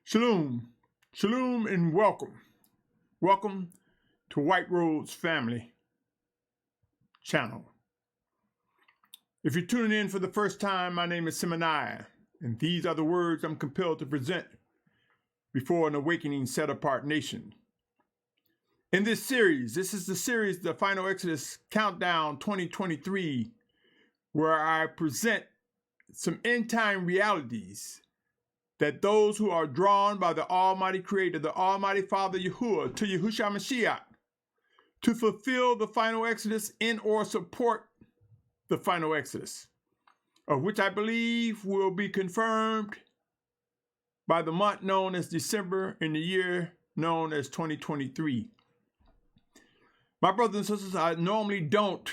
Shalom, shalom, and welcome. Welcome to White Road's Family channel. If you're tuning in for the first time, my name is Symmanayah, and these are the words I'm compelled to present before an awakening set-apart nation. In this series, this is the series, The Final Exodus Countdown 2023, where I present some end-time realities that those who are drawn by the Almighty Creator, the Almighty Father Yahuah, to Yahusha Mashiach, to fulfill the final Exodus in or support the final Exodus, of which I believe will be confirmed by the month known as December in the year known as 2023. My brothers and sisters, I normally don't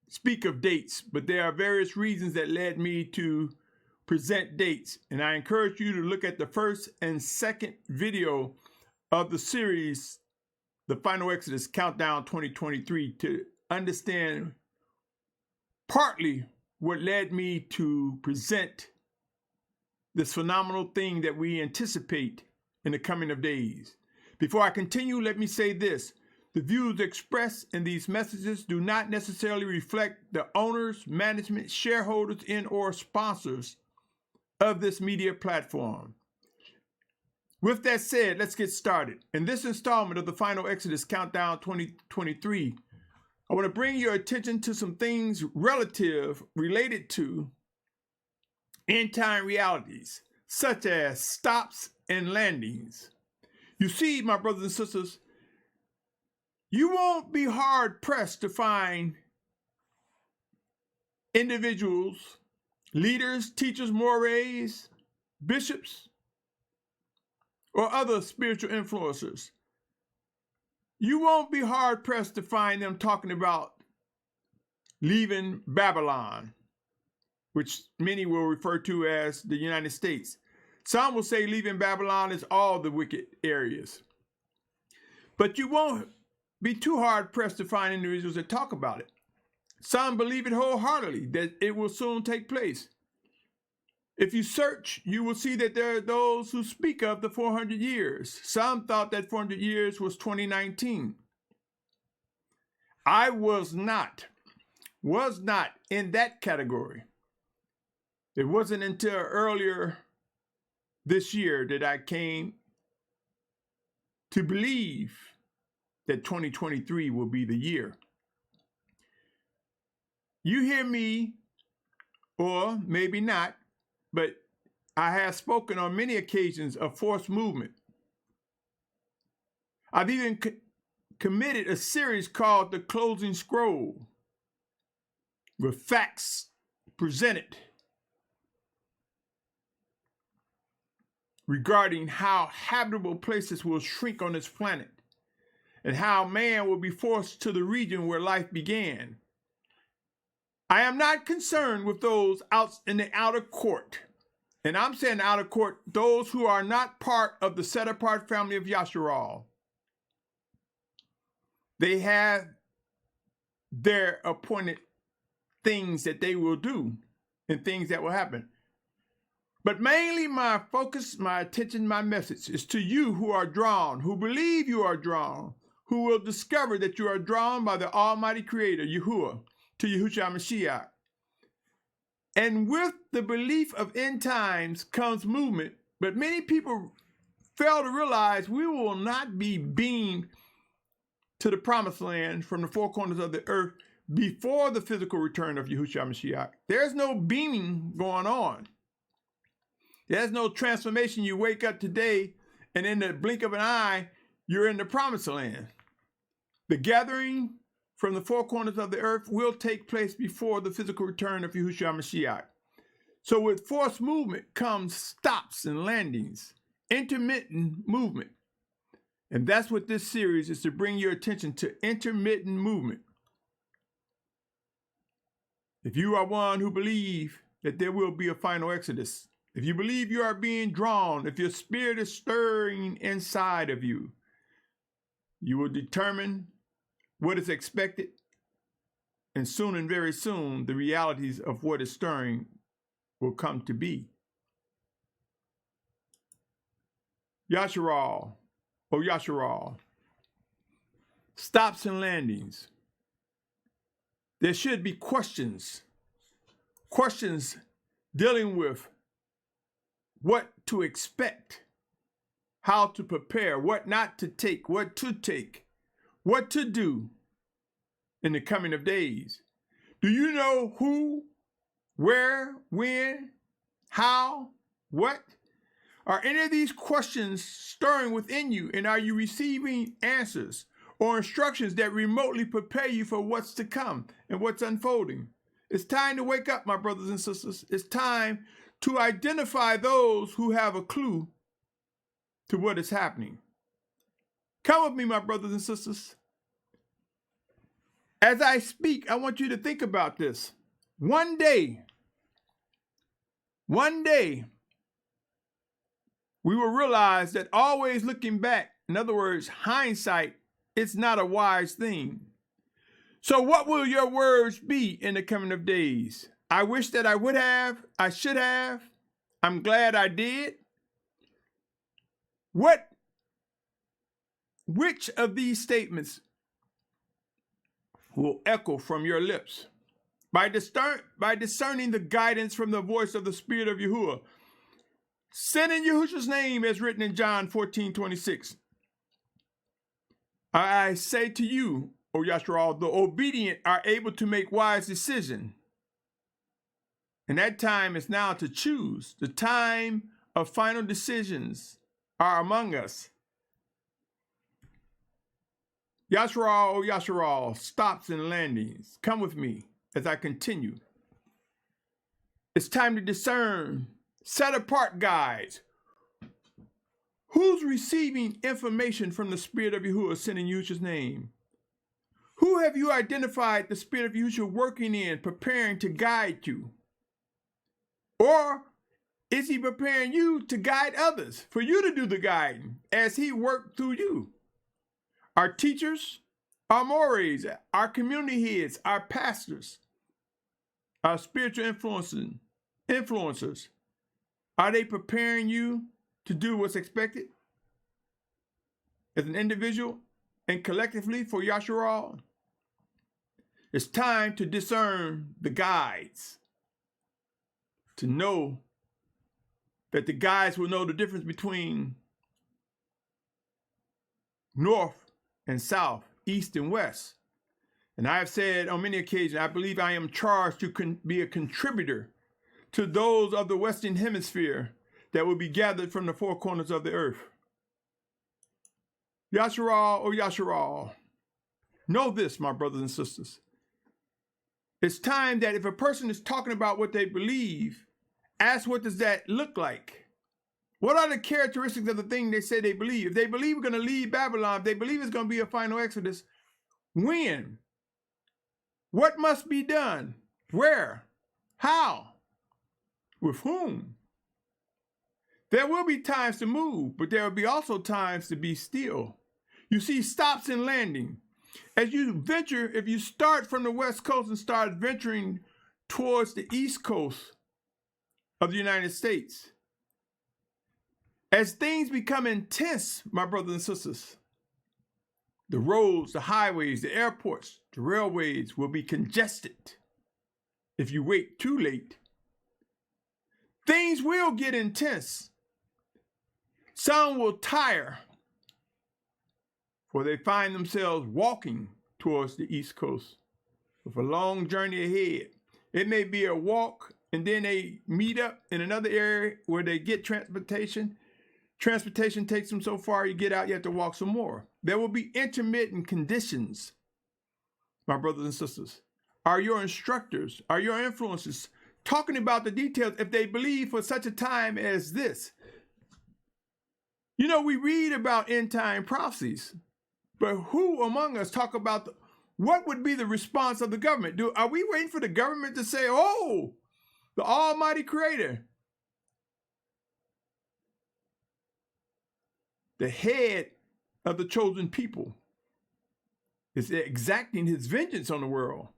speak of dates, but there are various reasons that led me to present dates, and I encourage you to look at the first and second video of the series, The Final Exodus Countdown 2023, to understand partly what led me to present this phenomenal thing that we anticipate in the coming of days. Before I continue, let me say this. The views expressed in these messages do not necessarily reflect the owners, management, shareholders, and/or sponsors of this media platform. With that said, let's get started. In this installment of the Final Exodus Countdown 2023, I want to bring your attention to some things related to end-time realities, such as stops and landings. You see, my brothers and sisters, you won't be hard-pressed to find individuals, leaders, teachers, mores, bishops, or other spiritual influencers. You won't be hard-pressed to find them talking about leaving Babylon, which many will refer to as the United States. Some will say leaving Babylon is all the wicked areas. But you won't be too hard-pressed to find individuals that talk about it. Some believe it wholeheartedly that it will soon take place. If you search, you will see that there are those who speak of the 400 years. Some thought that 400 years was 2019. I was not in that category. It wasn't until earlier this year that I came to believe that 2023 will be the year. You hear me, or maybe not, but I have spoken on many occasions of forced movement. I've even committed a series called The Closing Scroll, with facts presented regarding how habitable places will shrink on this planet and how man will be forced to the region where life began. I am not concerned with those out in the outer court. And I'm saying outer court, those who are not part of the set-apart family of Yashar'al. They have their appointed things that they will do and things that will happen. But mainly my focus, my attention, my message is to you who are drawn, who believe you are drawn, who will discover that you are drawn by the Almighty Creator, Yahuah, to Yahusha Mashiach. And with the belief of end times comes movement, but many people fail to realize we will not be beamed to the promised land from the four corners of the earth before the physical return of Yahusha Mashiach. There's no beaming going on. There's no transformation. You wake up today and in the blink of an eye, you're in the promised land. The gathering from the four corners of the earth will take place before the physical return of Yahusha Mashiach. So with forced movement comes stops and landings, intermittent movement. And that's what this series is, to bring your attention to intermittent movement. If you are one who believes that there will be a final exodus, if you believe you are being drawn, if your spirit is stirring inside of you, you will determine what is expected, and soon and very soon, the realities of what is stirring will come to be. Yashar'al, or Yashar'al, stops and landings. There should be questions dealing with what to expect, how to prepare, what not to take, what to do in the coming of days. Do you know who, where, when, how, what? Are any of these questions stirring within you, and are you receiving answers or instructions that remotely prepare you for what's to come and what's unfolding? It's time to wake up, my brothers and sisters. It's time to identify those who have a clue to what is happening. Come with me, my brothers and sisters. As I speak, I want you to think about this. One day, we will realize that always looking back, in other words, hindsight, it's not a wise thing. So what will your words be in the coming of days? I wish that I would have, I should have, I'm glad I did. Which of these statements will echo from your lips? By discerning the guidance from the voice of the Spirit of Yahuah, sent in Yahusha's name as written in John 14:26. I say to you, O Yashar'al, the obedient are able to make wise decisions. And that time is now to choose. The time of final decisions are among us. Yashar'al, O Yashar'al, stops and landings. Come with me as I continue. It's time to discern, set apart guides. Who's receiving information from the Spirit of Yahuah sent in Yahusha's name? Who have you identified the Spirit of Yahushua working in, preparing to guide you? Or is he preparing you to guide others, for you to do the guiding as he worked through you? Our teachers, our mores, our community heads, our pastors, our spiritual influencers, are they preparing you to do what's expected as an individual and collectively for Yashar'al? It's time to discern the guides, to know that the guides will know the difference between north and south, east and west. And I have said on many occasions, I believe I am charged to be a contributor to those of the Western Hemisphere that will be gathered from the four corners of the earth. Yashar'al, O Yashar'al, know this, my brothers and sisters. It's time that if a person is talking about what they believe, ask what does that look like? What are the characteristics of the thing they say they believe? If they believe we're going to leave Babylon, if they believe it's going to be a final exodus, when? What must be done? Where? How? With whom? There will be times to move, but there will be also times to be still. You see, stops and landing. As you venture, if you start from the West Coast and start venturing towards the East Coast of the United States, as things become intense, my brothers and sisters, the roads, the highways, the airports, the railways will be congested. If you wait too late, things will get intense. Some will tire, for they find themselves walking towards the East Coast with a long journey ahead. It may be a walk, and then they meet up in another area where they get transportation. Transportation takes them so far, you get out, you have to walk some more. There will be intermittent conditions, my brothers and sisters. Are your instructors, are your influencers talking about the details if they believe for such a time as this? You know, we read about end time prophecies, but who among us talk about what would be the response of the government? Are we waiting for the government to say, oh, the Almighty Creator, the head of the chosen people, is exacting his vengeance on the world?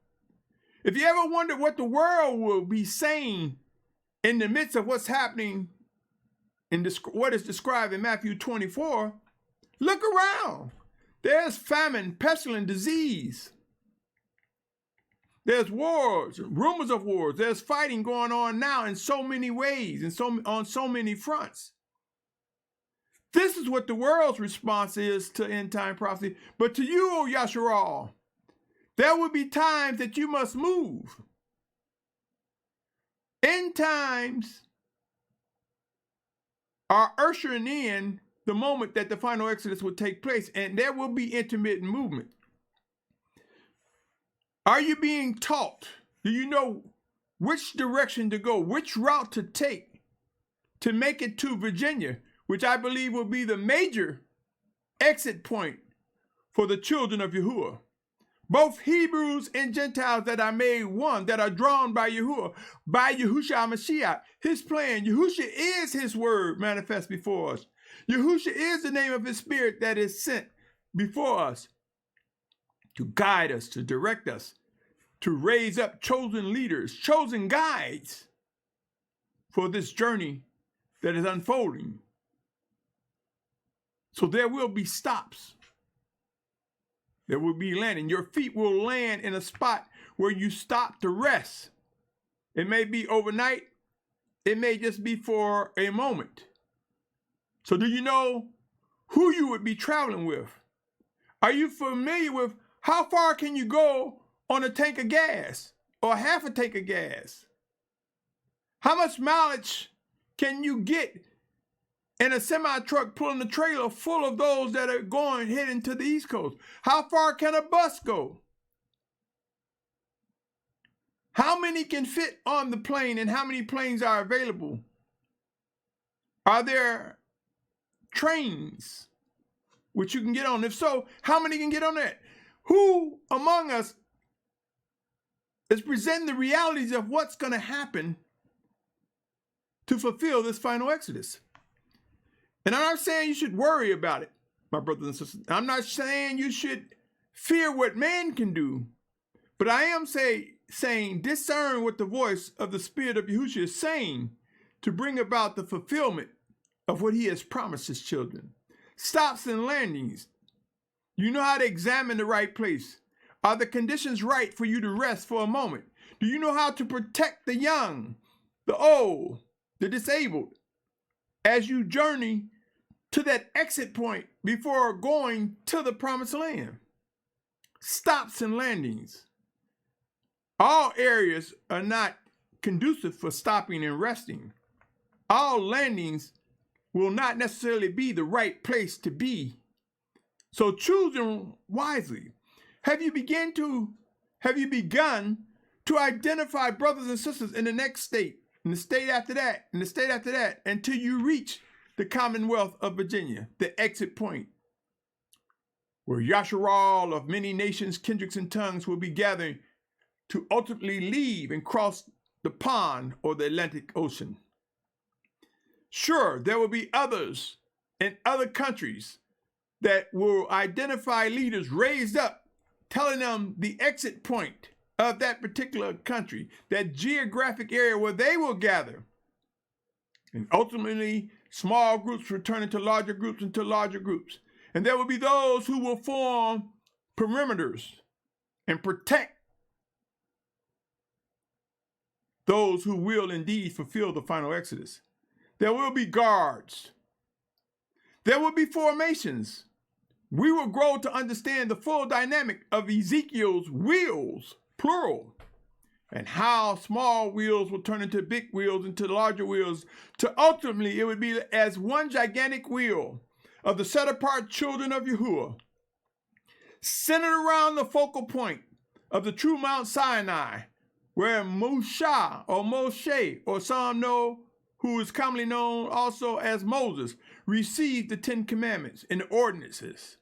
If you ever wondered what the world will be saying in the midst of what's happening in what is described in Matthew 24, look around. There's famine, pestilence, disease. There's wars, rumors of wars. There's fighting going on now in so many ways and on so many fronts. This is what the world's response is to end-time prophecy. But to you, O Yashar'al, there will be times that you must move. End times are ushering in the moment that the final Exodus will take place, and there will be intermittent movement. Are you being taught? Do you know which direction to go, which route to take to make it to Virginia, which I believe will be the major exit point for the children of Yahuah? Both Hebrews and Gentiles that are made one, that are drawn by Yahuah, by Yahusha HaMashiach, his plan. Yahusha is his word manifest before us. Yahusha is the name of his spirit that is sent before us to guide us, to direct us, to raise up chosen leaders, chosen guides for this journey that is unfolding. So there will be stops. There will be landing. Your feet will land in a spot where you stop to rest. It may be overnight. It may just be for a moment. So do you know who you would be traveling with? Are you familiar with how far can you go on a tank of gas or half a tank of gas? How much mileage can you get in a semi-truck pulling a trailer full of those that are heading to the East Coast? How far can a bus go? How many can fit on the plane, and how many planes are available? Are there trains which you can get on? If so, how many can get on that? Who among us is presenting the realities of what's going to happen to fulfill this final Exodus? And I'm not saying you should worry about it, my brothers and sisters. I'm not saying you should fear what man can do, but I am saying discern what the voice of the Spirit of Yahusha is saying to bring about the fulfillment of what he has promised his children. Stops and landings. You know how to examine the right place. Are the conditions right for you to rest for a moment? Do you know how to protect the young, the old, the disabled as you journey to that exit point before going to the promised land? Stops and landings. All areas are not conducive for stopping and resting. All landings will not necessarily be the right place to be. So choose them wisely. Have you begun to identify brothers and sisters in the next state, in the state after that, in the state after that, until you reach the Commonwealth of Virginia, the exit point, where Yashar'al of many nations, kindreds, and tongues will be gathering to ultimately leave and cross the pond or the Atlantic Ocean. Sure, there will be others in other countries that will identify leaders raised up, telling them the exit point of that particular country, that geographic area where they will gather. And ultimately, small groups returning to larger groups into larger groups. And there will be those who will form perimeters and protect those who will indeed fulfill the final Exodus. There will be guards. There will be formations. We will grow to understand the full dynamic of Ezekiel's wheels, plural, and how small wheels will turn into big wheels, into larger wheels, to ultimately it would be as one gigantic wheel of the set-apart children of Yahuah, centered around the focal point of the true Mount Sinai, where Moshe, or some know, who is commonly known also as Moses, received the 10 Commandments and the ordinances.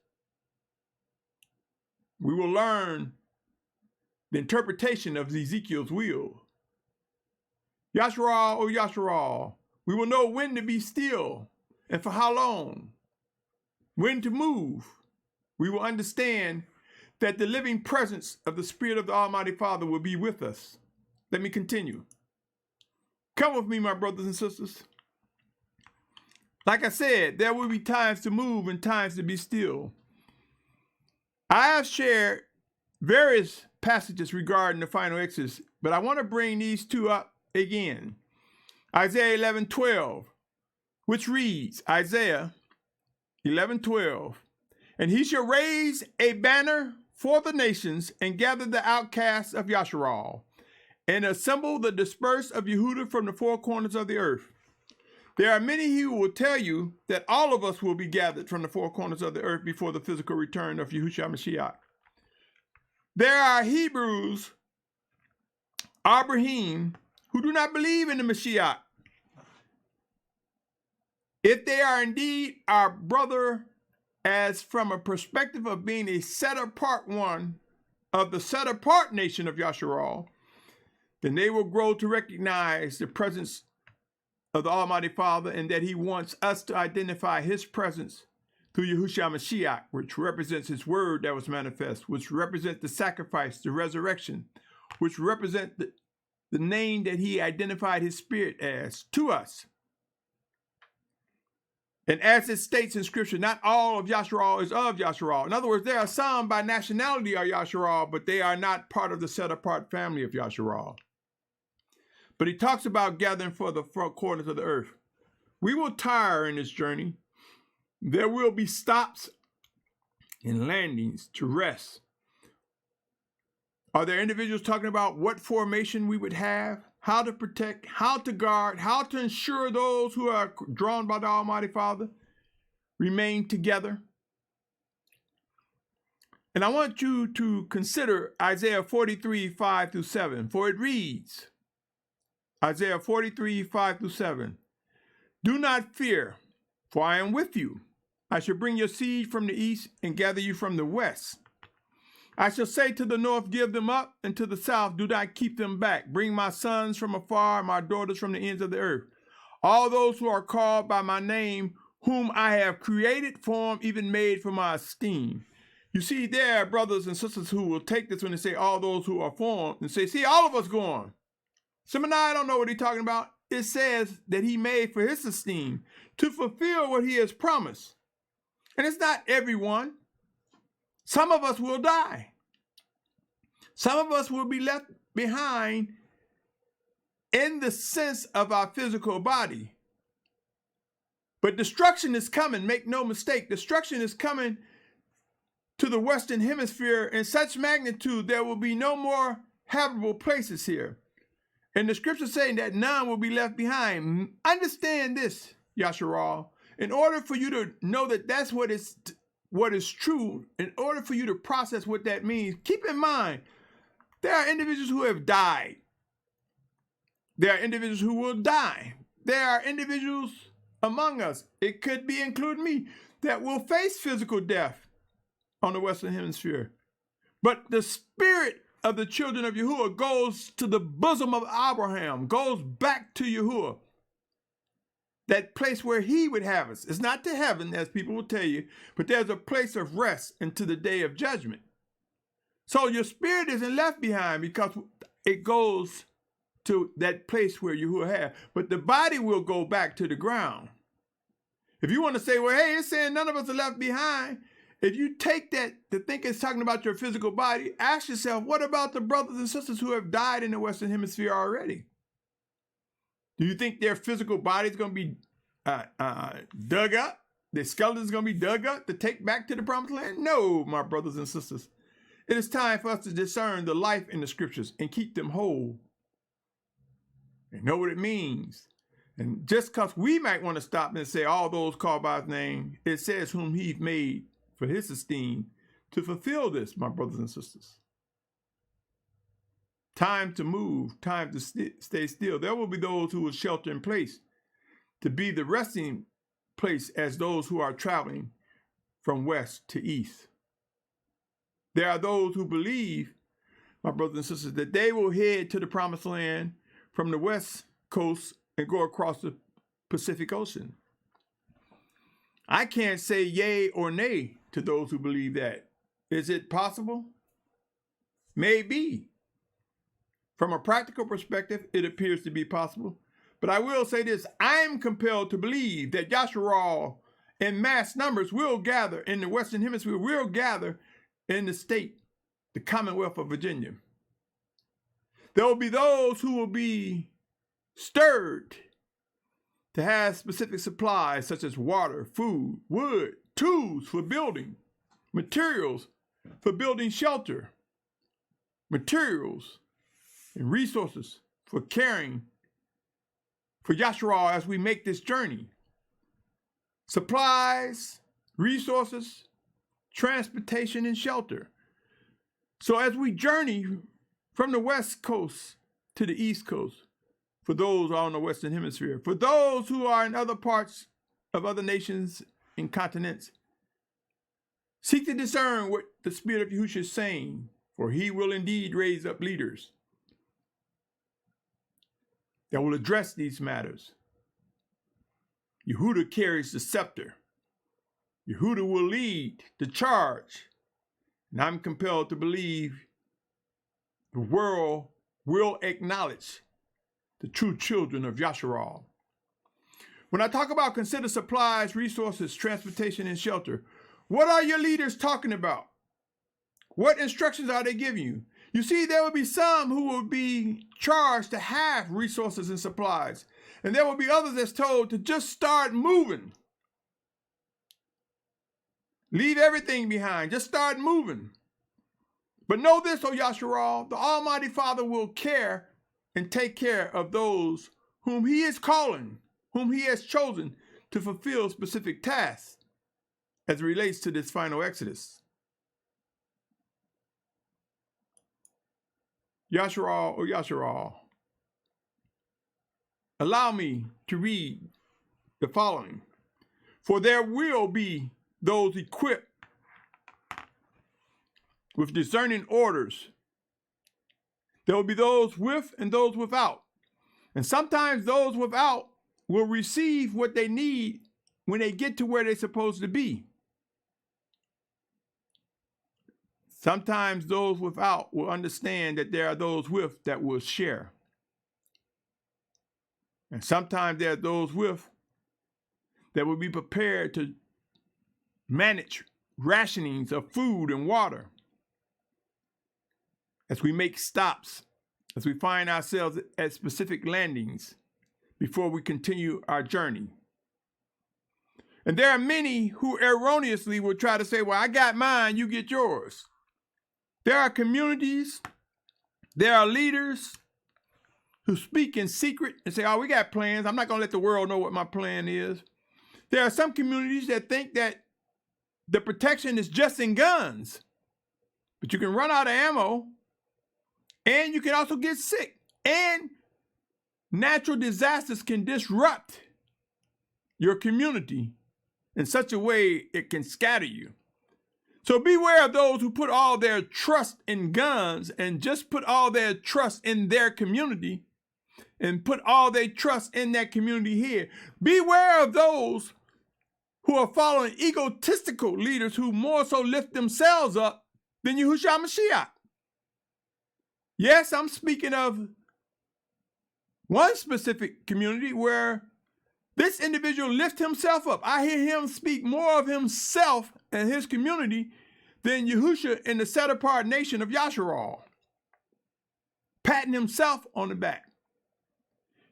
We will learn the interpretation of Ezekiel's wheel. Yashar'al, O Yashar'al, we will know when to be still and for how long, when to move. We will understand that the living presence of the Spirit of the Almighty Father will be with us. Let me continue. Come with me, my brothers and sisters. Like I said, there will be times to move and times to be still. I have shared various passages regarding the final exodus, but I want to bring these two up again. Isaiah 11:12, which reads, Isaiah 11:12, and he shall raise a banner for the nations and gather the outcasts of Yashar'al and assemble the dispersed of Yehudah from the four corners of the earth. There are many who will tell you that all of us will be gathered from the four corners of the earth before the physical return of Yahusha Mashiach. There are Hebrews, Abraham, who do not believe in the Mashiach. If they are indeed our brother, as from a perspective of being a set-apart one of the set-apart nation of Yashar'al, then they will grow to recognize the presence of the Almighty Father and that he wants us to identify his presence through Yahusha Mashiach, which represents his word that was manifest, which represents the sacrifice, the resurrection, which represents the name that he identified his spirit as to us. And as it states in scripture, not all of Yashar'al is of Yashar'al. In other words, there are some by nationality are Yashar'al, but they are not part of the set-apart family of Yashar'al. But he talks about gathering for the four corners of the earth. We will tire in this journey. There will be stops and landings to rest. Are there individuals talking about what formation we would have, how to protect, how to guard, how to ensure those who are drawn by the Almighty Father remain together? And I want you to consider Isaiah 43:5-7, for it reads, Isaiah 43:5-7, do not fear, for I am with you. I shall bring your seed from the east and gather you from the west. I shall say to the north, give them up, and to the south, do not keep them back. Bring my sons from afar, my daughters from the ends of the earth. All those who are called by my name, whom I have created, formed, even made for my esteem. You see, there are brothers and sisters who will take this when they say all those who are formed and say, see, all of us going. Symmanayah don't know what he's talking about. It says that he made for his esteem to fulfill what he has promised. And it's not everyone. Some of us will die. Some of us will be left behind in the sense of our physical body. But destruction is coming, make no mistake. Destruction is coming to the Western Hemisphere in such magnitude there will be no more habitable places here. And the scripture saying that none will be left behind. Understand this, Yashar'al. In order for you to know that that's what is true, in order for you to process what that means, keep in mind, there are individuals who have died. There are individuals who will die. There are individuals among us, it could be including me, that will face physical death on the Western Hemisphere. But the spirit of the children of Yahuwah goes to the bosom of Abraham, goes back to Yahuwah. That place where he would have us. It's not to heaven, as people will tell you, but there's a place of rest until the day of judgment. So your spirit isn't left behind because it goes to that place where Yahuwah has. But the body will go back to the ground. If you want to say, well, hey, it's saying none of us are left behind. If you take that to think it's talking about your physical body, ask yourself, what about the brothers and sisters who have died in the Western Hemisphere already? Do you think their physical body is going to be dug up? Their skeleton is going to be dug up to take back to the promised land? No, my brothers and sisters. It is time for us to discern the life in the scriptures and keep them whole and know what it means. And just because we might want to stop and say all those called by his name, it says whom he made for his esteem to fulfill this, my brothers and sisters. Time to move, time to stay still. There will be those who will shelter in place to be the resting place as those who are traveling from west to east. There are those who believe, my brothers and sisters, that they will head to the promised land from the west coast and go across the Pacific Ocean. I can't say yay or nay to those who believe that. Is it possible? Maybe. From a practical perspective, it appears to be possible. But I will say this, I'm compelled to believe that Yashar'al in mass numbers will gather in the Western Hemisphere, will gather in the state, the Commonwealth of Virginia. There will be those who will be stirred to have specific supplies such as water, food, wood, tools for building, materials for building shelter, materials and resources for caring for Yashar'al as we make this journey. Supplies, resources, transportation, and shelter. So as we journey from the West Coast to the East Coast, for those who are on the Western Hemisphere, for those who are in other parts of other nations and continents, seek to discern what the Spirit of Yahusha is saying, for he will indeed raise up leaders that will address these matters. Yahudah carries the scepter. Yahudah will lead the charge. And I'm compelled to believe the world will acknowledge the true children of Yashar'al. When I talk about consider supplies, resources, transportation, and shelter, what are your leaders talking about? What instructions are they giving you? You see, there will be some who will be charged to have resources and supplies, and there will be others that's told to just start moving. Leave everything behind. Just start moving. But know this, O Yashar'al, the Almighty Father will care and take care of those whom he is calling, whom he has chosen to fulfill specific tasks as it relates to this final exodus. Yashar'al, O Yashar'al, allow me to read the following. For there will be those equipped with discerning orders. There will be those with and those without. And sometimes those without will receive what they need when they get to where they're supposed to be. Sometimes those without will understand that there are those with that will share. And sometimes there are those with that will be prepared to manage rationings of food and water as we make stops, as we find ourselves at specific landings before we continue our journey. And there are many who erroneously will try to say, well, I got mine, you get yours. There are communities, there are leaders who speak in secret and say, oh, we got plans. I'm not going to let the world know what my plan is. There are some communities that think that the protection is just in guns, but you can run out of ammo and you can also get sick, and natural disasters can disrupt your community in such a way it can scatter you. So beware of those who put all their trust in guns and just put all their trust in their community and put all their trust in that community here. Beware of those who are following egotistical leaders who more so lift themselves up than Yahushua Mashiach. Yes, I'm speaking of one specific community where this individual lifts himself up. I hear him speak more of himself and his community than Yahusha in the set-apart nation of Yashar'al, patting himself on the back.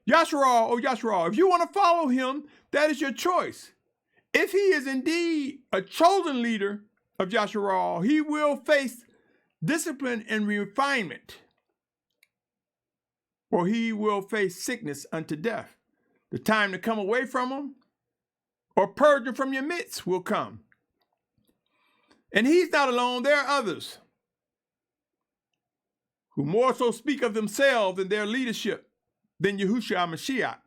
Yashar'al, oh Yashar'al, if you want to follow him, that is your choice. If he is indeed a chosen leader of Yashar'al, he will face discipline and refinement, or he will face sickness unto death. The time to come away from him or purge him from your midst will come. And he's not alone. There are others who more so speak of themselves and their leadership than Yahushua Mashiach.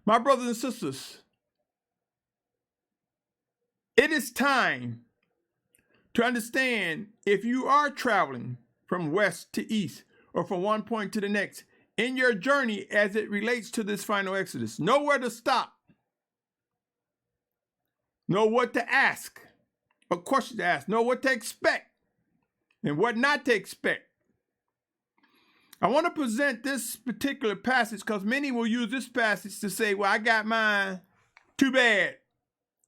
My brothers and sisters, it is time to understand if you are traveling from west to east or from one point to the next in your journey as it relates to this final exodus. Know where to stop. Know what to ask, what questions to ask. Know what to expect and what not to expect. I want to present this particular passage because many will use this passage to say, well, I got mine, too bad.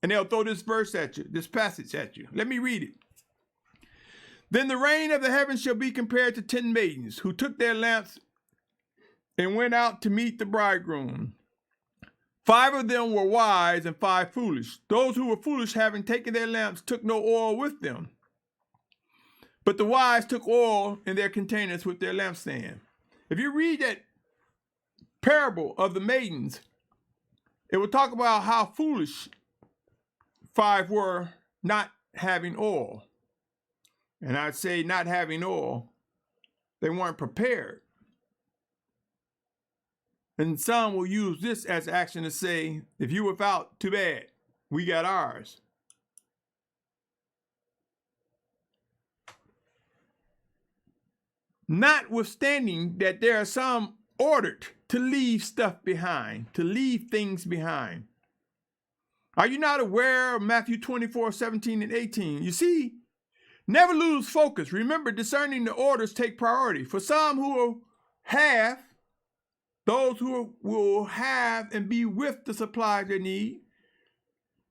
And they'll throw this verse at you, this passage at you. Let me read it. Then the reign of the heavens shall be compared to 10 maidens who took their lamps and went out to meet the bridegroom. 5 of them were wise and 5 foolish. Those who were foolish, having taken their lamps, took no oil with them. But the wise took oil in their containers with their lampstand. If you read that parable of the maidens, it will talk about how foolish 5 were not having oil. And I'd say not having oil, they weren't prepared. And some will use this as action to say, if you without, too bad, we got ours. Notwithstanding that there are some ordered to leave stuff behind, to leave things behind. Are you not aware of Matthew 24:17-18? You see, never lose focus. Remember, discerning the orders take priority. For some who will have, those who will have and be with the supplies they need,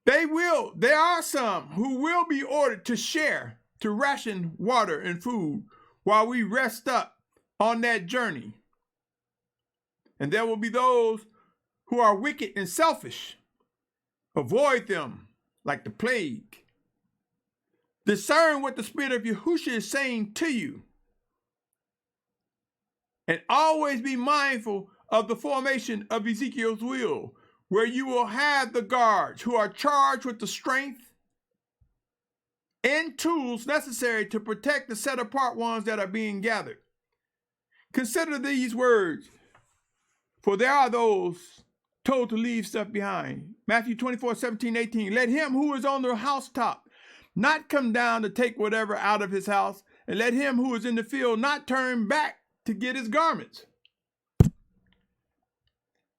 there are some who will be ordered to share, to ration water and food while we rest up on that journey. And there will be those who are wicked and selfish. Avoid them like the plague. Discern what the Spirit of Yahusha is saying to you. And always be mindful of the formation of Ezekiel's will, where you will have the guards who are charged with the strength and tools necessary to protect the set-apart ones that are being gathered. Consider these words, for there are those told to leave stuff behind. Matthew 24:17-18. Let him who is on the housetop not come down to take whatever out of his house, and let him who is in the field not turn back to get his garments.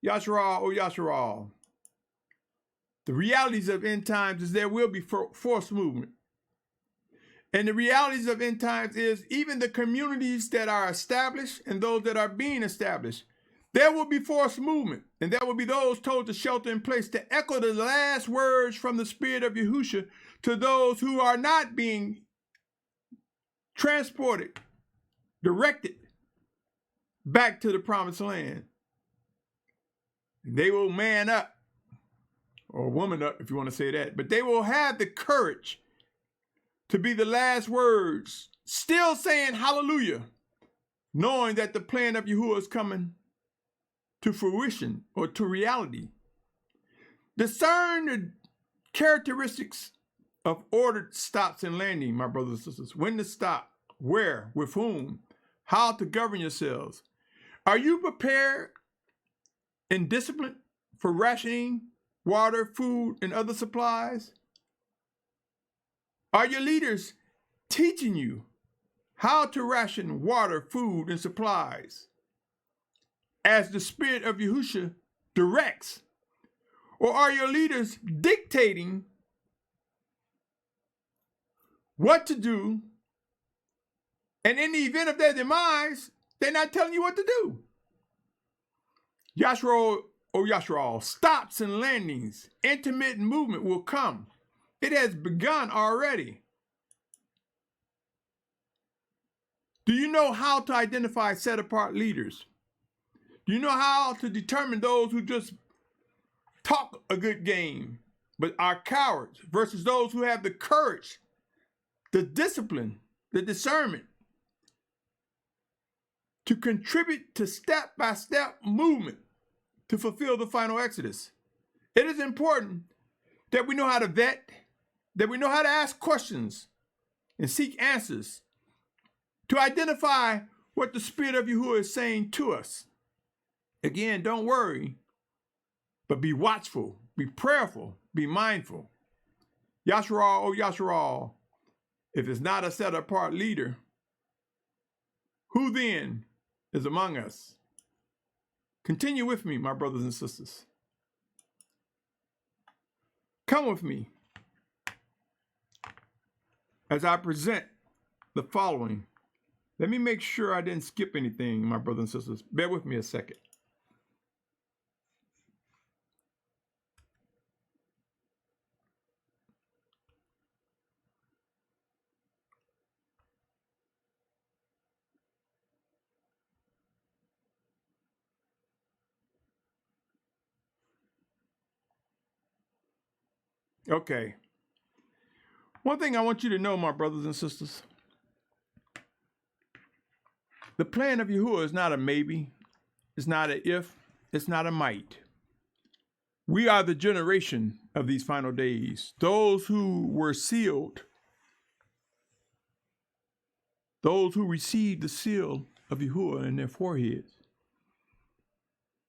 Yashar'al, oh Yashar'al. The realities of end times is there will be forced movement. And the realities of end times is even the communities that are established and those that are being established, there will be forced movement. And there will be those told to shelter in place to echo the last words from the Spirit of Yahusha to those who are not being transported, directed back to the promised land. They will man up, or woman up if you want to say that, but they will have the courage to be the last words, still saying hallelujah, knowing that the plan of Yahuwah is coming to fruition or to reality. Discern the characteristics of ordered stops and landing, my brothers and sisters. When to stop, where, with whom, how to govern yourselves. Are you prepared and disciplined for rationing water, food, and other supplies? Are your leaders teaching you how to ration water, food, and supplies as the Spirit of Yahusha directs? Or are your leaders dictating what to do, and in the event of their demise, they're not telling you what to do? Yashar'al, oh Yashar'al, stops and landings, intermittent movement will come. It has begun already. Do you know how to identify set-apart leaders? Do you know how to determine those who just talk a good game but are cowards versus those who have the courage, the discipline, the discernment to contribute to step-by-step movement to fulfill the final exodus? It is important that we know how to vet, that we know how to ask questions and seek answers to identify what the Spirit of Yahuwah is saying to us. Again, don't worry, but be watchful, be prayerful, be mindful. Yashar'al, oh Yashar'al, if it's not a set-apart leader, who then is among us? Continue with me, my brothers and sisters. Come with me as I present the following Let me make sure I didn't skip anything, my brothers and sisters. Bear with me a second. Okay. One thing I want you to know, my brothers and sisters, the plan of Yahuah is not a maybe, it's not an if, it's not a might. We are the generation of these final days, those who were sealed, those who received the seal of Yahuah in their foreheads.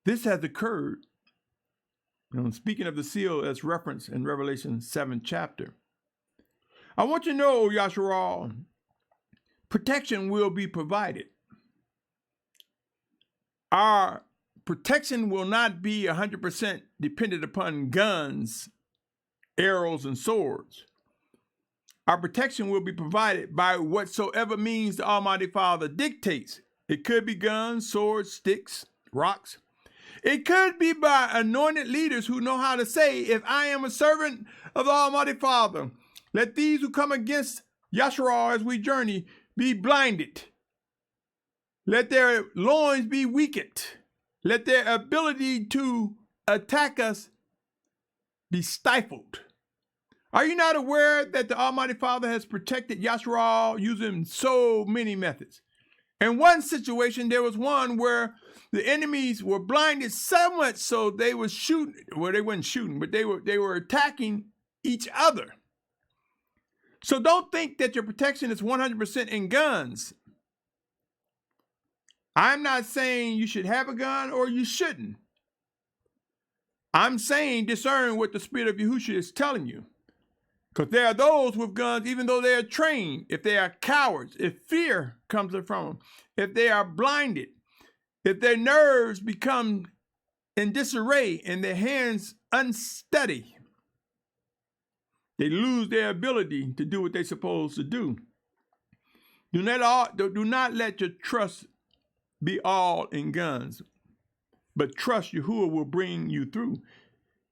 This has occurred. Speaking of the seal as referenced in Revelation 7th chapter. I want you to know, Yashar'al, protection will be provided. Our protection will not be 100% dependent upon guns, arrows, and swords. Our protection will be provided by whatsoever means the Almighty Father dictates. It could be guns, swords, sticks, rocks. It could be by anointed leaders who know how to say, if I am a servant of the Almighty Father, let these who come against Yashar'al as we journey be blinded. Let their loins be weakened. Let their ability to attack us be stifled. Are you not aware that the Almighty Father has protected Yashar'al using so many methods? In one situation, there was one where the enemies were blinded so much so they were shooting. Well, they weren't shooting, but they were attacking each other. So don't think that your protection is 100% in guns. I'm not saying you should have a gun or you shouldn't. I'm saying discern what the Spirit of Yahusha is telling you. Because there are those with guns, even though they are trained, if they are cowards, if fear comes from them, if they are blinded, if their nerves become in disarray and their hands unsteady, they lose their ability to do what they're supposed to do. Do not let your trust be all in guns, but trust Yahuah will bring you through,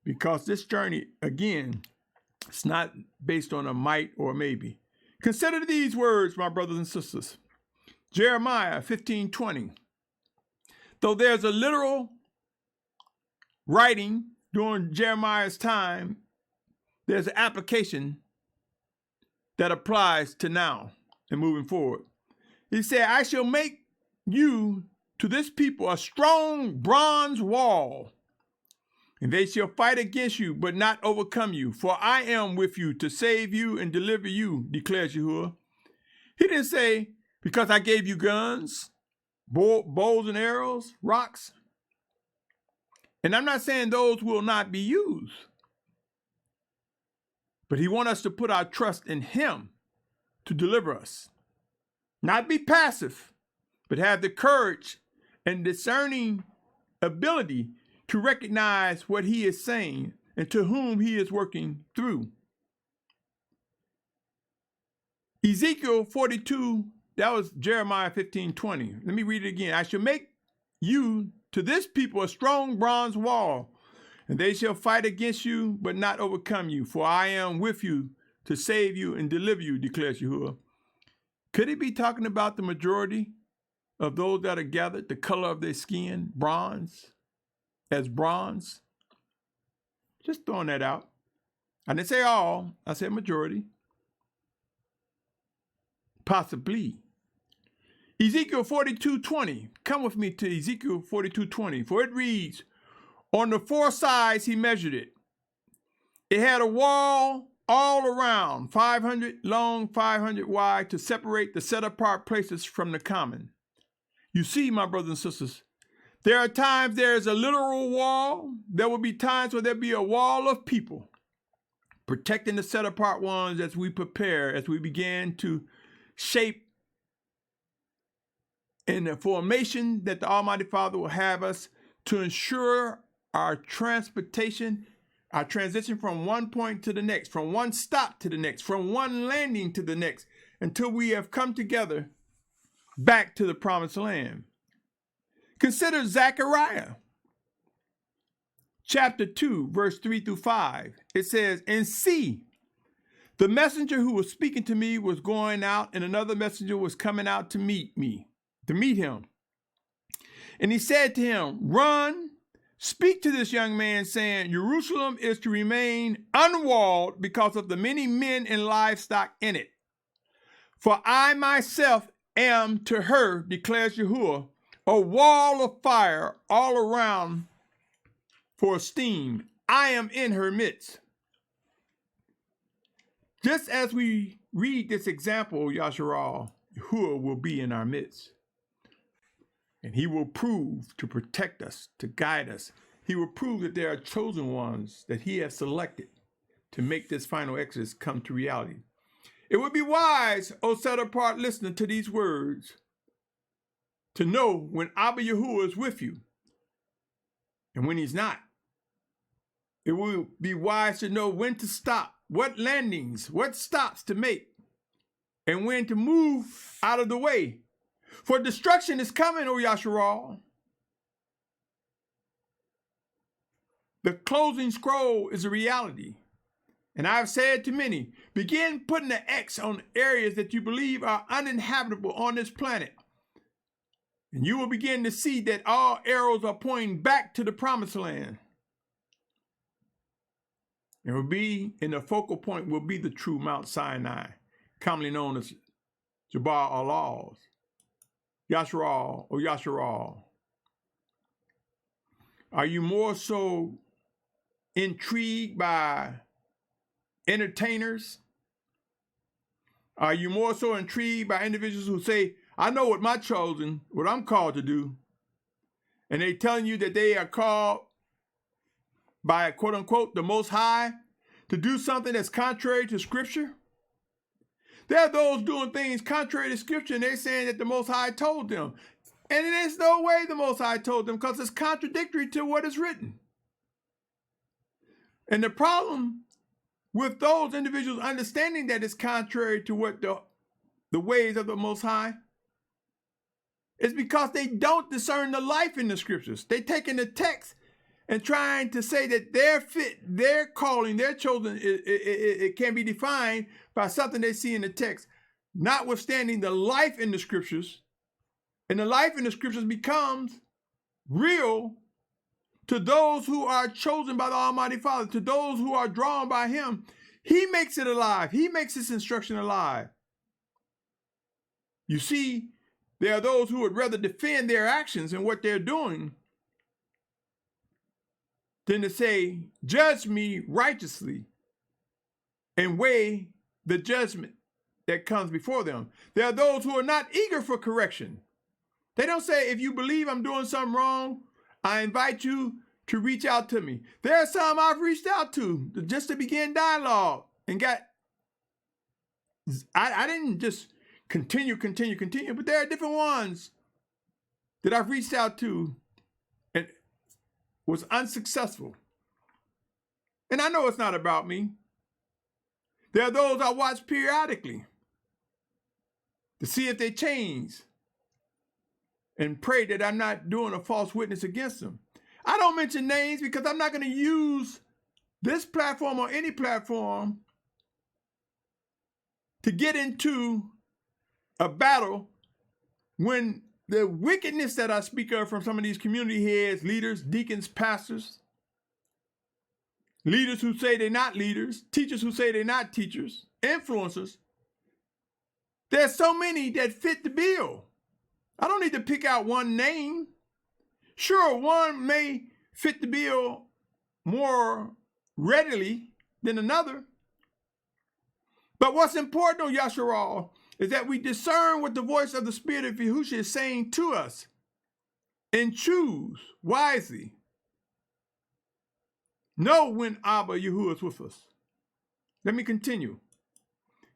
because this journey, again, it's not based on a might or maybe. Consider these words, my brothers and sisters. Jeremiah 15:20. Though there's a literal writing during Jeremiah's time, there's an application that applies to now and moving forward. He said, I shall make you to this people a strong bronze wall, and they shall fight against you, but not overcome you. For I am with you to save you and deliver you, declares Yahuah. He didn't say, because I gave you guns, bows and arrows, rocks. And I'm not saying those will not be used. But he wants us to put our trust in him to deliver us. Not be passive, but have the courage and discerning ability to recognize what he is saying and to whom he is working through. Ezekiel 42, that was Jeremiah 15:20. Let me read it again. I shall make you to this people a strong bronze wall, and they shall fight against you, but not overcome you. For I am with you to save you and deliver you, declares Yahuah. Could he be talking about the majority of those that are gathered, the color of their skin, bronze, as bronze? Just throwing that out. I didn't say all, I said majority. Possibly. Ezekiel 42:20. Come with me to Ezekiel 42:20, for it reads, on the four sides he measured it. It had a wall all around, 500 long, 500 wide, to separate the set-apart places from the common. You see, my brothers and sisters, there are times there is a literal wall. There will be times where there'll be a wall of people protecting the set-apart ones as we prepare, as we begin to shape in the formation that the Almighty Father will have us to ensure our transportation, our transition from one point to the next, from one stop to the next, from one landing to the next, until we have come together back to the promised land. Consider Zechariah chapter 2, verse 3 through 5. It says, "And see, the messenger who was speaking to me was going out, and another messenger was coming out to meet him. And he said to him, Run, speak to this young man, saying, Jerusalem is to remain unwalled because of the many men and livestock in it. For I myself am to her, declares Yahuah, a wall of fire all around for steam. I am in her midst." Just as we read this example, Yashar'al, Yahuah will be in our midst. And he will prove to protect us, to guide us. He will prove that there are chosen ones that he has selected to make this final exodus come to reality. It would be wise, O set-apart listener, to these words, to know when Abba Yahuah is with you and when he's not. It will be wise to know when to stop, what landings, what stops to make, and when to move out of the way. For destruction is coming, O Yashar'al. The closing scroll is a reality. And I've said to many, begin putting an X on areas that you believe are uninhabitable on this planet. And you will begin to see that all arrows are pointing back to the promised land. It will be, and the focal point will be the true Mount Sinai, commonly known as Jabal Yashar'al, or Yashar'al. Are you more so intrigued by entertainers? Are you more so intrigued by individuals who say, I know what I'm called to do, and they telling you that they are called by, quote unquote, the Most High to do something that's contrary to Scripture? There are those doing things contrary to Scripture, and they're saying that the Most High told them. And it is no way the Most High told them, because it's contradictory to what is written. And the problem with those individuals understanding that it's contrary to what the ways of the Most High is because they don't discern the life in the Scriptures. They taking the text and trying to say that their calling, their chosen, it can be defined by something they see in the text, notwithstanding the life in the Scriptures. And the life in the Scriptures becomes real to those who are chosen by the Almighty Father, to those who are drawn by him. He makes it alive. He makes his instruction alive. You see, there are those who would rather defend their actions and what they're doing than to say, judge me righteously and weigh the judgment that comes before them. There are those who are not eager for correction. They don't say, if you believe I'm doing something wrong, I invite you to reach out to me. There are some I've reached out to just to begin dialogue and I didn't just continue, but there are different ones that I've reached out to and was unsuccessful. And I know it's not about me. There are those I watch periodically to see if they change and pray that I'm not doing a false witness against them. I don't mention names because I'm not going to use this platform or any platform to get into a battle when the wickedness that I speak of from some of these community heads, leaders, deacons, pastors, leaders who say they're not leaders, teachers who say they're not teachers, influencers. There's so many that fit the bill. I don't need to pick out one name. Sure, one may fit the bill more readily than another. But what's important, O Yashar'al, is that we discern what the voice of the Spirit of Yahusha is saying to us and choose wisely. Know when Abba Yahuah is with us. Let me continue.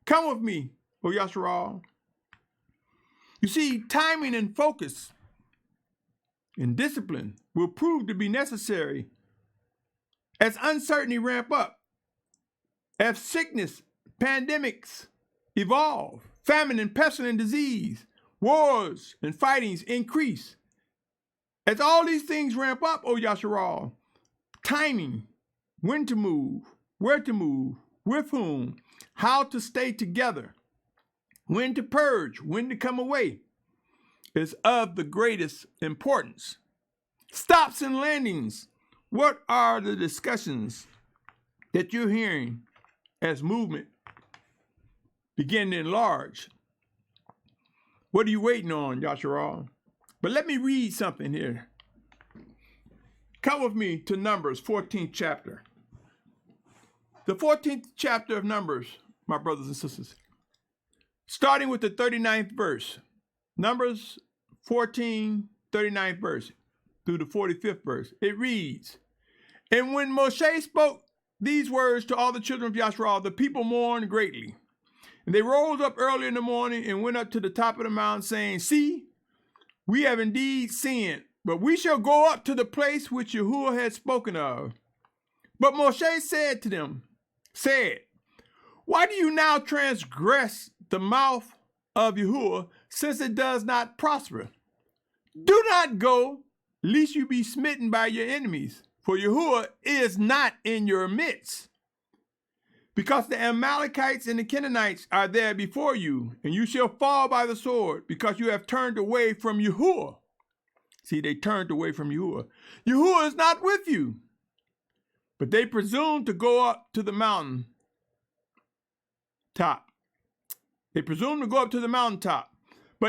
Come with me, O Yashar'al. You see, timing and focus and discipline will prove to be necessary as uncertainty ramp up, as sickness, pandemics evolve, famine and pestilent disease wars and fightings increase. As all these things ramp up, O Yashar'al, timing, when to move, where to move, with whom, how to stay together, when to purge, when to come away, is of the greatest importance. Stops and landings. What are the discussions that you're hearing as movement begin to enlarge? What are you waiting on, Yashar'al? But let me read something here. Come with me to Numbers, 14th chapter. The 14th chapter of Numbers, my brothers and sisters, starting with the 39th verse. Numbers 14, 39th verse through the 45th verse. It reads, "And when Moshe spoke these words to all the children of Yashar'al, the people mourned greatly. And they rose up early in the morning and went up to the top of the mountain, saying, See, we have indeed sinned, but we shall go up to the place which Yahuah had spoken of. But Moshe said to them, Why do you now transgress the mouth of Yahuah, since it does not prosper? Do not go, lest you be smitten by your enemies, for Yahuah is not in your midst. Because the Amalekites and the Canaanites are there before you, and you shall fall by the sword, because you have turned away from Yahuah." See, they turned away from Yahuah. "Yahuah is not with you." But they presumed to go up to the mountain top. But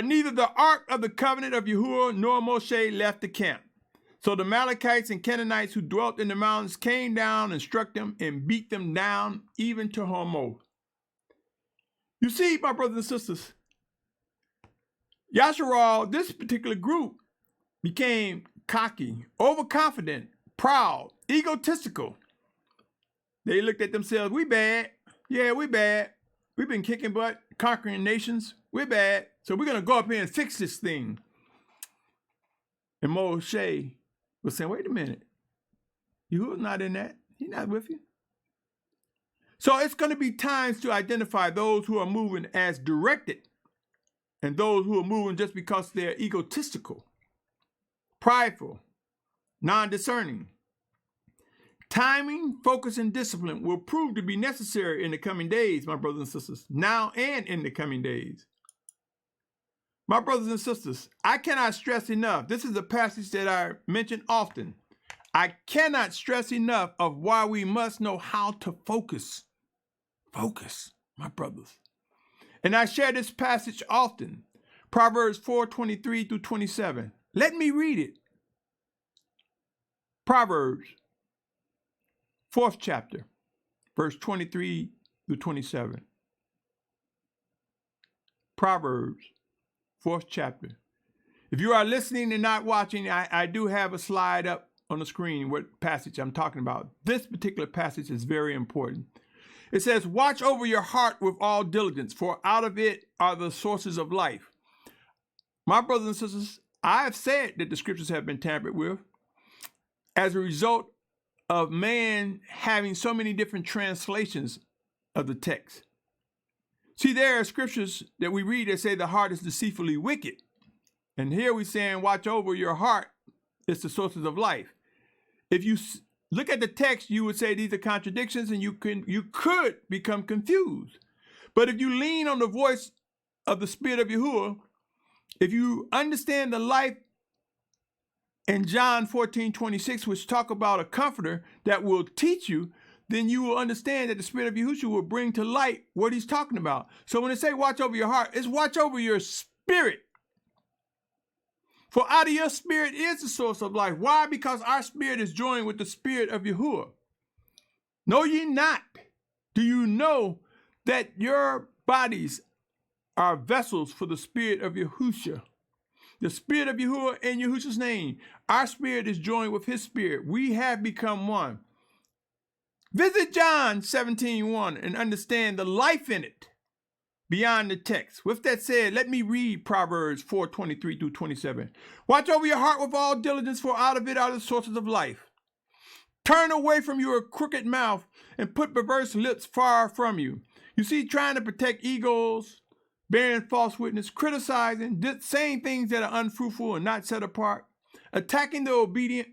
neither the ark of the covenant of Yahuah nor Moshe left the camp. So the Amalekites and Canaanites who dwelt in the mountains came down and struck them and beat them down even to Hormah. You see, my brothers and sisters, Yashar'al, this particular group, became cocky, overconfident, proud, egotistical. They looked at themselves, we bad. Yeah, we bad. We've been kicking butt, conquering nations. We're bad. So we're going to go up here and fix this thing. And Moshe was saying, wait a minute. Yahuah's not in that. He's not with you. So it's going to be times to identify those who are moving as directed and those who are moving just because they're egotistical, prideful, non-discerning. Timing, focus, and discipline will prove to be necessary in the coming days, my brothers and sisters, now and in the coming days. My brothers and sisters, I cannot stress enough. This is a passage that I mention often. I cannot stress enough of why we must know how to focus. Focus, my brothers. And I share this passage often. Proverbs 4:23 through 27. Let me read it. Proverbs, 4th chapter, verse 23 through 27. Proverbs, 4th chapter. If you are listening and not watching, I do have a slide up on the screen what passage I'm talking about. This particular passage is very important. It says, watch over your heart with all diligence, for out of it are the sources of life. My brothers and sisters, I have said that the scriptures have been tampered with as a result of man having so many different translations of the text. See, there are scriptures that we read that say the heart is deceitfully wicked. And here we're saying, watch over your heart. It's the sources of life. If you look at the text, you would say these are contradictions and you could become confused. But if you lean on the voice of the Spirit of Yahuah, if you understand the life in John 14:26, which talk about a comforter that will teach you, then you will understand that the Spirit of Yahusha will bring to light what he's talking about. So when they say watch over your heart, it's watch over your spirit. For out of your spirit is the source of life. Why? Because our spirit is joined with the Spirit of Yahuah. Know ye not? Do you know that your bodies are vessels for the Spirit of Yahusha? The Spirit of Yahuah in Yahusha's name. Our spirit is joined with his spirit. We have become one. Visit John 17:1 and understand the life in it beyond the text. With that said, let me read Proverbs 4:23 through 27. Watch over your heart with all diligence, for out of it are the sources of life. Turn away from your crooked mouth and put perverse lips far from you. You see, trying to protect egos, bearing false witness, criticizing, saying things that are unfruitful and not set apart, attacking the obedient.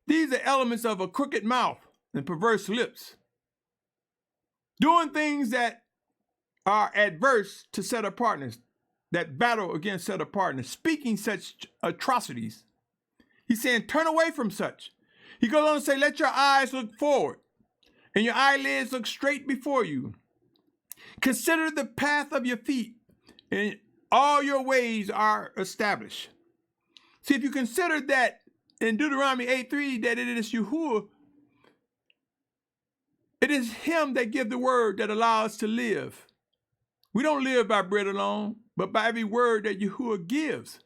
These are elements of a crooked mouth and perverse lips. Doing things that are adverse to set apartness, that battle against set apartness, speaking such atrocities. He's saying, turn away from such. He goes on to say, let your eyes look forward and your eyelids look straight before you. Consider the path of your feet, and all your ways are established. See, if you consider that in Deuteronomy 8:3, that it is Yahuah, it is him that gives the word that allows us to live. We don't live by bread alone, but by every word that Yahuah gives.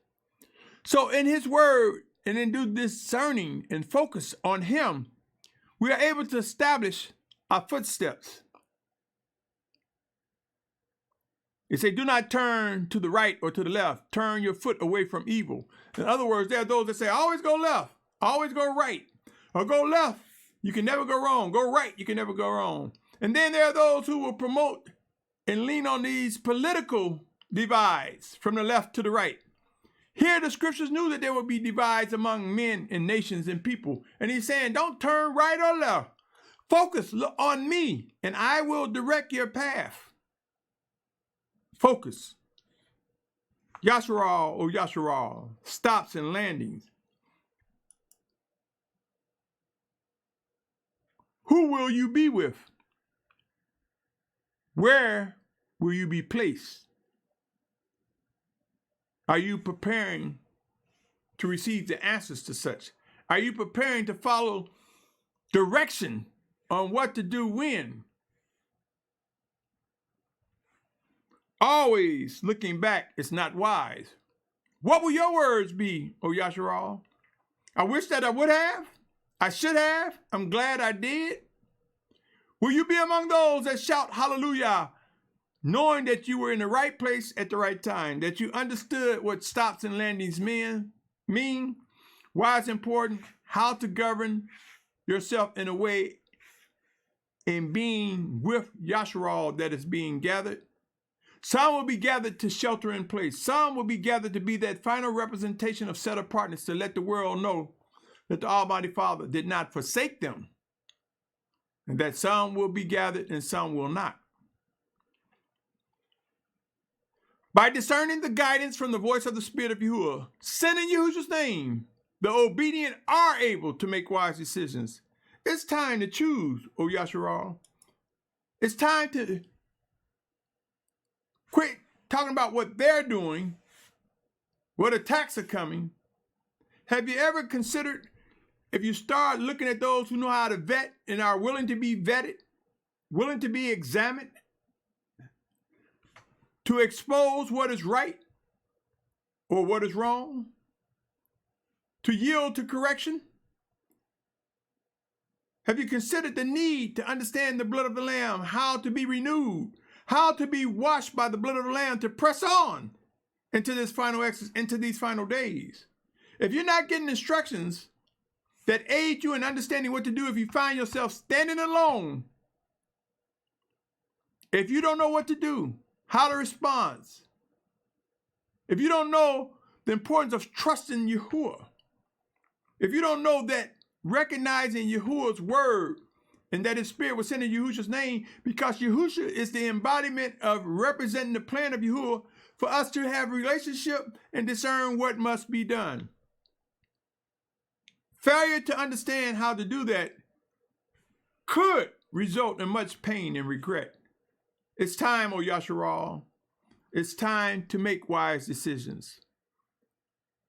So in his word, and in do discerning and focus on him, we are able to establish our footsteps. It says, do not turn to the right or to the left. Turn your foot away from evil. In other words, there are those that say, always go left, always go right, or go left. You can never go wrong. Go right, you can never go wrong. And then there are those who will promote and lean on these political divides from the left to the right. Here the scriptures knew that there would be divides among men and nations and people. And he's saying, don't turn right or left. Focus on me, and I will direct your path. Focus. Yashar'al, or Yashar'al, stops and landings. Who will you be with? Where will you be placed? Are you preparing to receive the answers to such? Are you preparing to follow direction on what to do when? Always looking back is not wise. What will your words be, O Yashar'al? I wish that I would have. I should have. I'm glad I did. Will you be among those that shout hallelujah, knowing that you were in the right place at the right time, that you understood what stops and landings mean, why it's important, how to govern yourself in a way in being with Yashar'al that is being gathered? Some will be gathered to shelter in place. Some will be gathered to be that final representation of set apartness to let the world know that the Almighty Father did not forsake them, and that some will be gathered and some will not. By discerning the guidance from the voice of the Spirit of Yahuah, sent in Yahusha's name, the obedient are able to make wise decisions. It's time to choose, O Yashar'al. It's time to quit talking about what they're doing, what attacks are coming. Have you ever considered, if you start looking at those who know how to vet and are willing to be vetted, willing to be examined, to expose what is right or what is wrong, to yield to correction? Have you considered the need to understand the blood of the Lamb, how to be renewed, how to be washed by the blood of the Lamb to press on into this final into these final days? If you're not getting instructions that aid you in understanding what to do if you find yourself standing alone, if you don't know what to do, how to respond, if you don't know the importance of trusting Yahuah, if you don't know that recognizing Yahuah's word and that his spirit was sent in Yahusha's name, because Yahusha is the embodiment of representing the plan of Yahuah for us to have a relationship and discern what must be done. Failure to understand how to do that could result in much pain and regret. It's time, O Yashar'al. It's time to make wise decisions.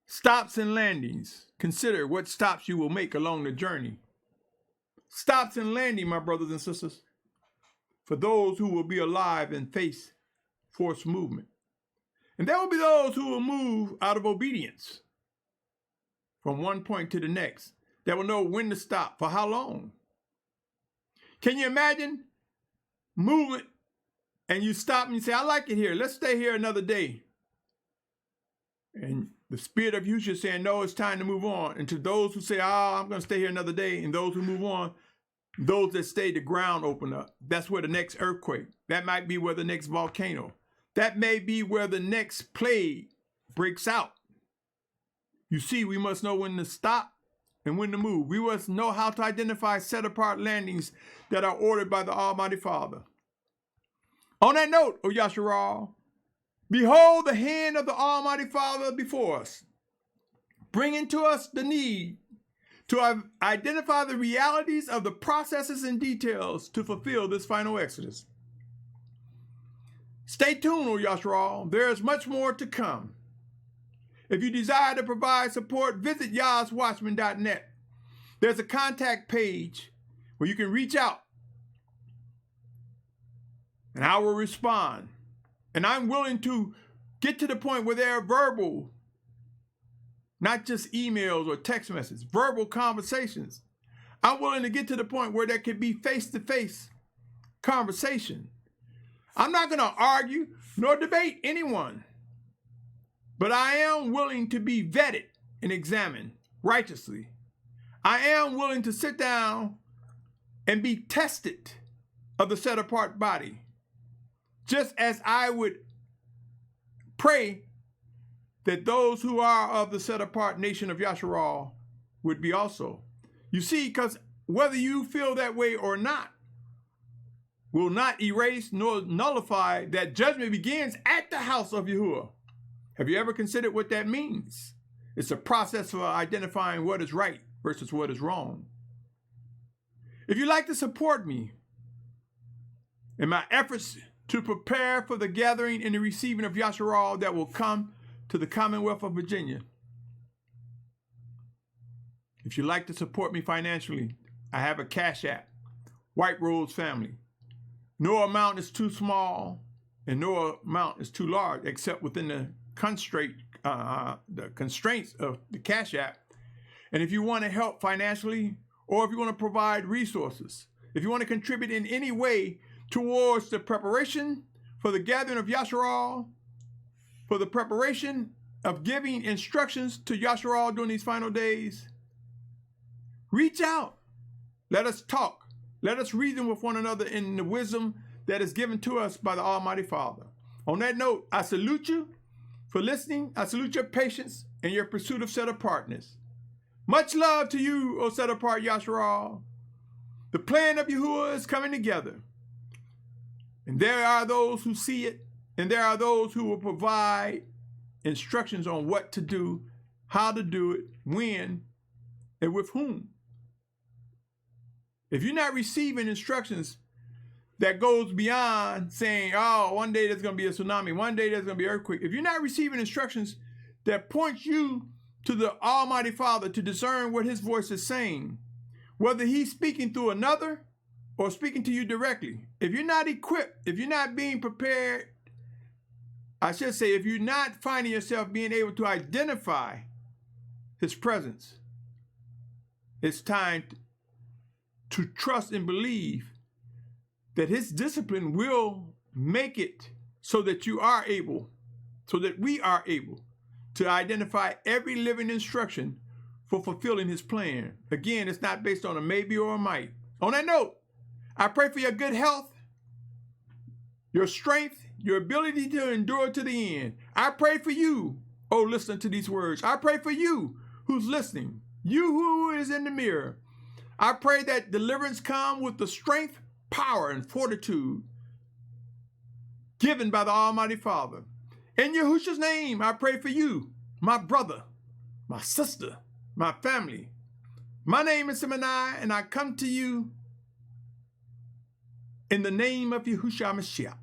Stops and landings. Consider what stops you will make along the journey. Stops and landing, my brothers and sisters, for those who will be alive and face forced movement. And there will be those who will move out of obedience from one point to the next, that will know when to stop, for how long. Can you imagine movement and you stop and you say, I like it here, let's stay here another day. And the Spirit of Yahusha is saying, no, it's time to move on. And to those who say, I'm going to stay here another day, and those who move on, those that stay, the ground open up. That's where the next earthquake, that might be where the next volcano, That may be where the next plague breaks out. You see, we must know when to stop and when to move. We must know how to identify set-apart landings that are ordered by the Almighty Father. On that note, O Yashar'al, behold the hand of the Almighty Father before us, bringing to us the need to identify the realities of the processes and details to fulfill this final exodus. Stay tuned, O Yashar'al. There is much more to come. If you desire to provide support, visit Watchman.net. There's a contact page where you can reach out, and I will respond. And I'm willing to get to the point where there are verbal, not just emails or text messages, verbal conversations. I'm willing to get to the point where there can be face-to-face conversation. I'm not going to argue nor debate anyone, but I am willing to be vetted and examined righteously. I am willing to sit down and be tested of the set-apart body, just as I would pray that those who are of the set-apart nation of Yashar'al would be also. You see, because whether you feel that way or not will not erase nor nullify that judgment begins at the house of Yahuah. Have you ever considered what that means? It's a process for identifying what is right versus what is wrong. If you'd like to support me in my efforts to prepare for the gathering and the receiving of Yashar'al that will come to the Commonwealth of Virginia, if you'd like to support me financially, I have a Cash App, White Rose Family. No amount is too small and no amount is too large, except within the constraints of the Cash App. And if you want to help financially, or if you want to provide resources, if you want to contribute in any way towards the preparation for the gathering of Yashar'al, for the preparation of giving instructions to Yashar'al during these final days, reach out. Let us talk. Let us reason with one another in the wisdom that is given to us by the Almighty Father. On that note, I salute you for listening. I salute your patience and your pursuit of set-apartness. Much love to you, O set-apart Yashar'al. The plan of Yahuah is coming together. And there are those who see it, and there are those who will provide instructions on what to do, how to do it, when, and with whom. If you're not receiving instructions that goes beyond saying, oh, one day there's going to be a tsunami, one day there's going to be an earthquake. If you're not receiving instructions that point you to the Almighty Father to discern what his voice is saying, whether he's speaking through another or speaking to you directly, if you're not equipped, if you're not being prepared, I should say, if you're not finding yourself being able to identify his presence, it's time to trust and believe that his discipline will make it so that you are able, so that we are able to identify every living instruction for fulfilling his plan. Again, it's not based on a maybe or a might. On that note, I pray for your good health, your strength, your ability to endure to the end. I pray for you, oh, listen to these words. I pray for you who's listening, you who is in the mirror. I pray that deliverance come with the strength, power, and fortitude given by the Almighty Father. In Yahusha's name, I pray for you, my brother, my sister, my family. My name is Symmanayah, and I come to you in the name of Yahusha Mashiach.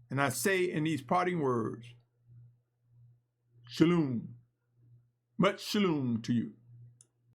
And I say in these parting words, Shalom, much shalom to you.